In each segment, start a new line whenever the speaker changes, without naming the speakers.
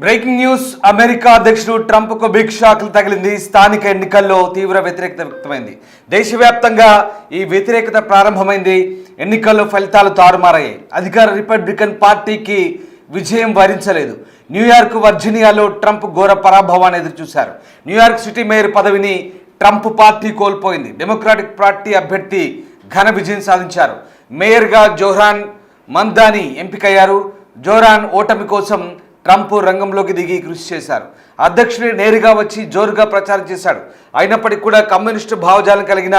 Breaking news. America అధ్యక్షుడు ట్రంప్కు big shock తగిలింది. స్థానిక ఎన్నికల్లో తీవ్ర వ్యతిరేకత వ్యక్తమైంది. దేశవ్యాప్తంగా ఈ వ్యతిరేకత ప్రారంభమైంది. ఎన్నికల్లో ఫలితాలు తారుమారయ్యాయి. అధికార రిపబ్లికన్ పార్టీకి విజయం వరించలేదు. న్యూయార్క్, వర్జీనియాలో ట్రంప్ ఘోర పరాభవాన్ని ఎదురుచూశారు. న్యూయార్క్ సిటీ మేయర్ పదవిని ట్రంప్ పార్టీ కోల్పోయింది. డెమోక్రాటిక్ పార్టీ అభ్యర్థి ఘన విజయం సాధించారు. మేయర్గా జోహ్రాన్ మందాని ఎంపికయ్యారు. జోహ్రాన్ ఓటమి కోసం ట్రంప్ రంగంలోకి దిగి కృషి చేశారు. అధ్యక్షుడే నేరుగా వచ్చి జోరుగా ప్రచారం చేశాడు. అయినప్పటికీ కూడా కమ్యూనిస్టు భావజాలం కలిగిన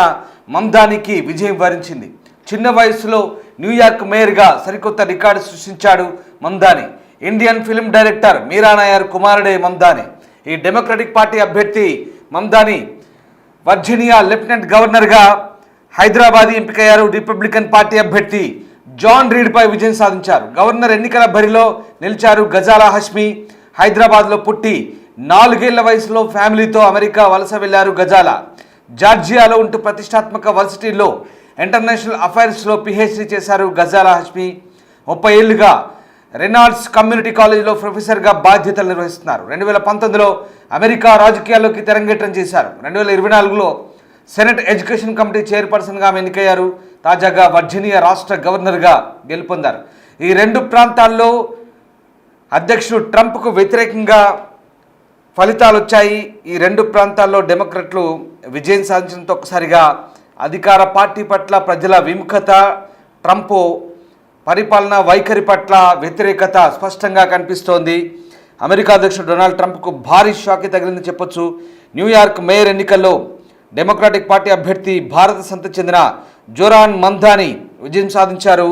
మందానికి విజయం వరించింది. చిన్న వయసులో న్యూయార్క్ మేయర్గా సరికొత్త రికార్డు సృష్టించాడు మందాని. ఇండియన్ ఫిల్మ్ డైరెక్టర్ మీరా నాయర్ కుమారుడే మందాని. ఈ డెమోక్రటిక్ పార్టీ అభ్యర్థి మందాని వర్జీనియా లెఫ్టినెంట్ గవర్నర్గా హైదరాబాద్ ఎంపికయ్యారు. రిపబ్లికన్ పార్టీ అభ్యర్థి జాన్ రీడ్పై విజయం సాధించారు. గవర్నర్ ఎన్నికల బరిలో నిలిచారు గజాలా హష్మి. హైదరాబాద్లో పుట్టి 4 ఏళ్ల వయసులో ఫ్యామిలీతో అమెరికా వలస వెళ్లారు గజాలా. జార్జియాలో ఉంటూ ప్రతిష్టాత్మక వర్సిటీలో ఇంటర్నేషనల్ అఫైర్స్లో పిహెచ్డి చేశారు గజాలా హష్మి. 30 ఏళ్లుగా రెనాల్డ్స్ కమ్యూనిటీ కాలేజీలో ప్రొఫెసర్గా బాధ్యతలు నిర్వహిస్తున్నారు. 2019లో అమెరికా రాజకీయాల్లోకి తెరంగేట్రం చేశారు. 2024లో సెనెట్ ఎడ్యుకేషన్ కమిటీ చైర్పర్సన్గా ఎన్నికయ్యారు. తాజాగా వర్జీనియా రాష్ట్ర గవర్నర్గా గెలుపొందారు. ఈ 2 ప్రాంతాల్లో అధ్యక్షుడు ట్రంప్కు వ్యతిరేకంగా ఫలితాలు వచ్చాయి. ఈ 2 ప్రాంతాల్లో డెమోక్రట్లు విజయం సాధించడంతో ఒక్కసారిగా అధికార పార్టీ పట్ల ప్రజల విముఖత, ట్రంప్ పరిపాలన వైఖరి పట్ల వ్యతిరేకత స్పష్టంగా కనిపిస్తోంది. అమెరికా అధ్యక్షుడు డొనాల్డ్ ట్రంప్కు భారీ షాక్ తగిలిందని చెప్పొచ్చు. న్యూయార్క్ మేయర్ ఎన్నికల్లో డెమోక్రాటిక్ పార్టీ అభ్యర్థి భారత సంతతికి చెందిన జోహ్రాన్ మందాని విజయం సాధించారు.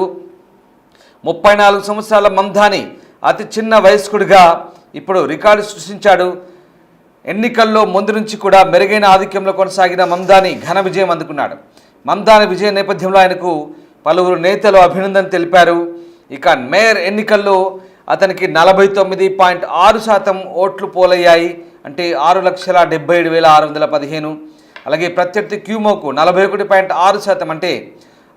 34 సంవత్సరాల మందాని అతి చిన్న వయస్కుడిగా ఇప్పుడు రికార్డు సృష్టించాడు. ఎన్నికల్లో ముందు నుంచి కూడా మెరుగైన ఆధిక్యంలో కొనసాగిన మందాని ఘన విజయం అందుకున్నాడు. మందాని విజయ నేపథ్యంలో ఆయనకు పలువురు నేతలు అభినందన తెలిపారు. ఇక మేయర్ ఎన్నికల్లో అతనికి 49.6% ఓట్లు పోలయ్యాయి. అంటే 6,77,615. అలాగే ప్రత్యర్థి క్యూమోకు 41.6% అంటే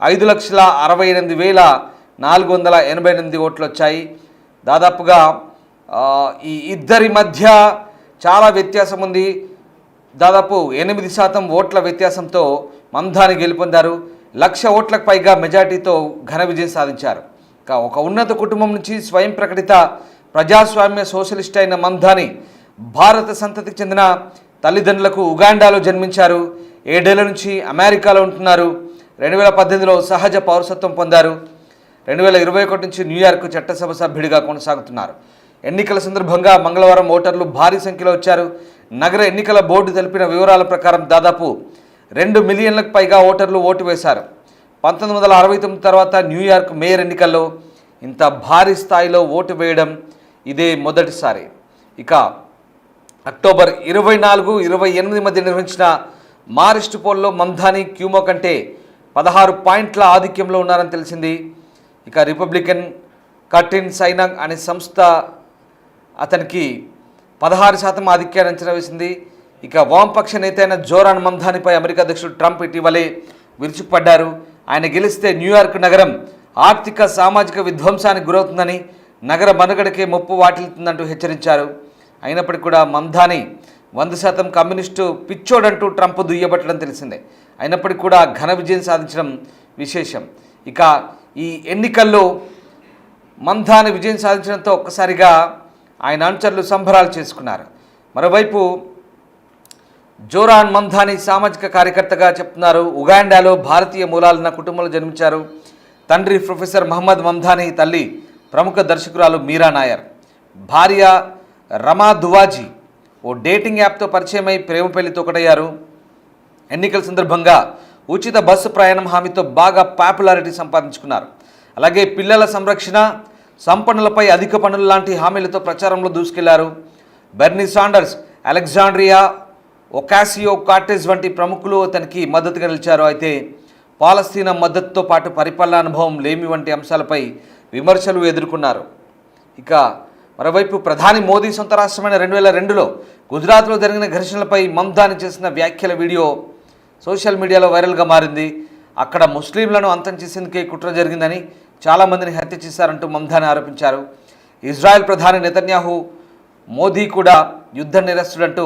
5,68,488 ఓట్లు వచ్చాయి. దాదాపుగా ఈ ఇద్దరి మధ్య చాలా వ్యత్యాసం ఉంది. దాదాపు 8% ఓట్ల వ్యత్యాసంతో మందాని గెలుపొందారు. 1,00,000 ఓట్లకు పైగా మెజార్టీతో ఘన విజయం సాధించారు. ఒక ఉన్నత కుటుంబం నుంచి స్వయం ప్రకటిత ప్రజాస్వామ్య సోషలిస్ట్ అయిన మందాని భారత సంతతికి చెందిన తల్లిదండ్రులకు ఉగాండాలో జన్మించారు. 7 ఏళ్ల నుంచి అమెరికాలో ఉంటున్నారు. 2018లో సహజ పౌరసత్వం పొందారు. 2021 నుంచి న్యూయార్క్ చట్టసభ సభ్యుడిగా కొనసాగుతున్నారు. ఎన్నికల సందర్భంగా మంగళవారం ఓటర్లు భారీ సంఖ్యలో వచ్చారు. నగర ఎన్నికల బోర్డు తెలిపిన వివరాల ప్రకారం దాదాపు 2 మిలియన్లకు పైగా ఓటర్లు ఓటు వేశారు. 1969 తర్వాత న్యూయార్క్ మేయర్ ఎన్నికల్లో ఇంత భారీ స్థాయిలో ఓటు వేయడం ఇదే మొదటిసారి. ఇక అక్టోబర్ 24, 28 మధ్య నిర్వహించిన మారిస్ట్ పోల్లో మందాని క్యూమో కంటే 16 పాయింట్ల ఆధిక్యంలో ఉన్నారని తెలిసింది. ఇక రిపబ్లికన్ కటిన్ సైనాగ్ అనే సంస్థ అతనికి 16% ఆధిక్యాన్ని అంచనా వేసింది. ఇక వామపక్ష నేత అయిన జోహ్రాన్ మందానిపై అమెరికా అధ్యక్షుడు ట్రంప్ ఇటీవలే విరుచుకుపడ్డారు. ఆయన గెలిస్తే న్యూయార్క్ నగరం ఆర్థిక సామాజిక విధ్వంసానికి గురవుతుందని, నగర మనుగడకే ముప్పు వాటిల్తుందంటూ హెచ్చరించారు. అయినప్పటికీ కూడా మందాని 100% కమ్యూనిస్టు పిచ్చోడంటూ ట్రంప్ దుయ్యబట్టడం తెలిసిందే. అయినప్పటికీ కూడా ఘన విజయం సాధించడం విశేషం. ఇక ఈ ఎన్నికల్లో మందాని విజయం సాధించడంతో ఒక్కసారిగా ఆయన అనుచరులు సంబరాలు చేసుకున్నారు. మరోవైపు జోహ్రాన్ మందాని సామాజిక కార్యకర్తగా చెప్తున్నారు. ఉగాండాలో భారతీయ మూలాలున్న కుటుంబంలో జన్మించారు. తండ్రి ప్రొఫెసర్ మహమ్మద్ మందాని, తల్లి ప్రముఖ దర్శకురాలు మీరా నాయర్. భార్య రమా దువాజీ ఓ డేటింగ్ యాప్తో పరిచయమై ప్రేమ పెళ్లితో ఒకటయ్యారు. ఎన్నికల సందర్భంగా ఉచిత బస్సు ప్రయాణం హామీతో బాగా పాపులారిటీ సంపాదించుకున్నారు. అలాగే పిల్లల సంరక్షణ, సంపన్నులపై అధిక పన్నులు లాంటి హామీలతో ప్రచారంలో దూసుకెళ్లారు. బెర్నీ సాండర్స్, అలెగ్జాండ్రియా ఒకాసియో కార్టెజ్ వంటి ప్రముఖులు అతనికి మద్దతుగా నిలిచారు. అయితే పాలస్తీనా మద్దతుతో పాటు పరిపాలనా అనుభవం లేమి వంటి అంశాలపై విమర్శలు ఎదుర్కొన్నారు. ఇక మరోవైపు ప్రధాని మోదీ సొంత రాష్ట్రమైన 2002లో గుజరాత్లో జరిగిన ఘర్షణలపై మందాని చేసిన వ్యాఖ్యల వీడియో సోషల్ మీడియాలో వైరల్గా మారింది. అక్కడ ముస్లింలను అంతం చేసేందుకే కుట్ర జరిగిందని, చాలామందిని హత్య చేశారంటూ మందాని ఆరోపించారు. ఇజ్రాయెల్ ప్రధాని నెతన్యాహు మోదీ కూడా యుద్ధ నిరస్తుడంటూ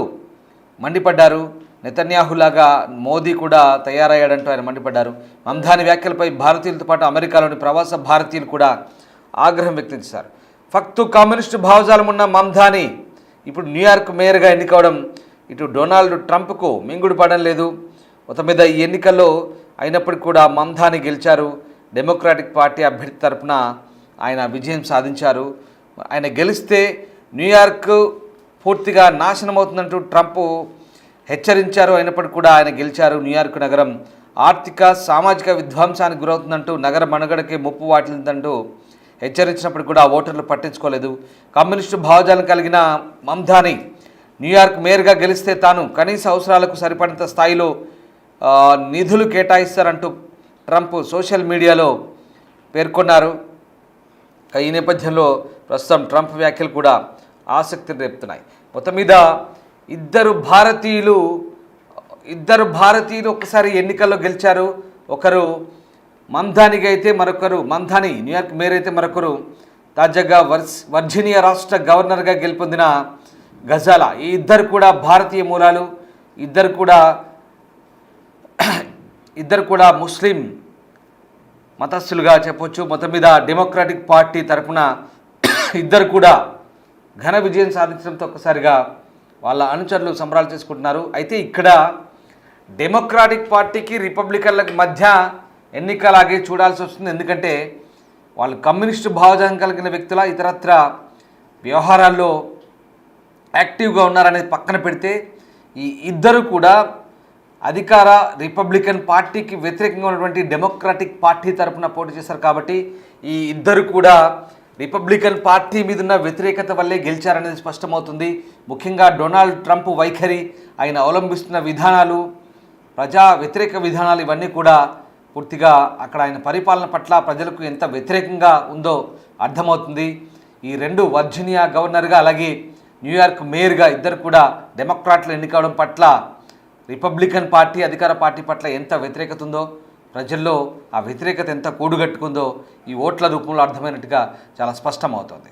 మండిపడ్డారు. నెతన్యాహులాగా మోదీ కూడా తయారయ్యాడంటూ ఆయన మండిపడ్డారు. మమ్దాని వ్యాఖ్యలపై భారతీయులతో పాటు అమెరికాలోని ప్రవాస భారతీయులు కూడా ఆగ్రహం వ్యక్తం చేశారు. ఫక్తు కమ్యూనిస్టు భావజాలం ఉన్న మమ్దాని ఇప్పుడు న్యూయార్క్ మేయర్గా ఎన్నికవడం ఇటు డొనాల్డ్ ట్రంప్కు మింగుడు పడడం లేదు. మొత్తం మీద ఈ ఎన్నికల్లో అయినప్పటికీ కూడా మమ్దాని గెలిచారు. డెమోక్రాటిక్ పార్టీ అభ్యర్థి తరపున ఆయన విజయం సాధించారు. ఆయన గెలిస్తే న్యూయార్క్ పూర్తిగా నాశనం అవుతుందంటూ ట్రంప్ హెచ్చరించారు. అయినప్పటికీ కూడా ఆయన గెలిచారు. న్యూయార్క్ నగరం ఆర్థిక సామాజిక విధ్వంసానికి గురవుతుందంటూ నగర మనుగడకే ముప్పు వాటిల్లిందంటూ హెచ్చరించినప్పుడు కూడా ఓటర్లు పట్టించుకోలేదు. కమ్యూనిస్టు భావజాలం కలిగిన మమ్దాని న్యూయార్క్ మేయర్గా గెలిస్తే తాను కనీస అవసరాలకు సరిపడినంత స్థాయిలో నిధులు కేటాయిస్తారంటూ ట్రంప్ సోషల్ మీడియాలో పేర్కొన్నారు. ఈ నేపథ్యంలో ప్రస్తుతం ట్రంప్ వ్యాఖ్యలు కూడా ఆసక్తిని రేపుతున్నాయి. మొత్తం మీద ఇద్దరు భారతీయులు ఒకసారి ఎన్నికల్లో గెలిచారు. ఒకరు మమ్దానికి అయితే మరొకరు మమ్దాని న్యూయార్క్ మేయర్ అయితే మరొకరు తాజాగా వర్జీనియా రాష్ట్ర గవర్నర్గా గెలుపొందిన గజాలా. ఈ ఇద్దరు కూడా భారతీయ మూలాలు. ఇద్దరు కూడా ముస్లిం మతస్థులుగా చెప్పొచ్చు. మొత్తం మీద డెమోక్రాటిక్ పార్టీ తరఫున ఇద్దరు కూడా ఘన విజయం సాధించడంతో ఒక్కసారిగా వాళ్ళ అనుచరులు సంబరాలు చేసుకుంటున్నారు. అయితే ఇక్కడ డెమోక్రాటిక్ పార్టీకి రిపబ్లికన్లకు మధ్య ఎన్నికలాగే చూడాల్సి వస్తుంది. ఎందుకంటే వాళ్ళు కమ్యూనిస్టు భావజాలం కలిగిన వ్యక్తుల ఇతరత్ర వ్యవహారాల్లో యాక్టివ్గా ఉన్నారనేది పక్కన పెడితే ఈ ఇద్దరు కూడా అధికార రిపబ్లికన్ పార్టీకి వ్యతిరేకంగా ఉన్నటువంటి డెమోక్రాటిక్ పార్టీ తరఫున పోటీ చేశారు. కాబట్టి ఈ ఇద్దరు కూడా రిపబ్లికన్ పార్టీ మీద ఉన్న వ్యతిరేకత వల్లే గెలిచారనేది స్పష్టమవుతుంది. ముఖ్యంగా డొనాల్డ్ ట్రంప్ వైఖరి, ఆయన అవలంబిస్తున్న విధానాలు, ప్రజా వ్యతిరేక విధానాలు ఇవన్నీ కూడా పూర్తిగా అక్కడ ఆయన పరిపాలన పట్ల ప్రజలకు ఎంత వ్యతిరేకంగా ఉందో అర్థమవుతుంది. ఈ రెండు వర్జీనియా గవర్నర్గా అలాగే న్యూయార్క్ మేయర్గా ఇద్దరు కూడా డెమోక్రాట్లు ఎన్నికవడం పట్ల రిపబ్లికన్ పార్టీ అధికార పార్టీ పట్ల ఎంత వ్యతిరేకత ఉందో, ప్రజల్లో ఆ వ్యతిరేకత ఎంత కూడుగట్టుకుందో ఈ ఓట్ల రూపంలో అర్థమైనట్టుగా చాలా స్పష్టమవుతోంది.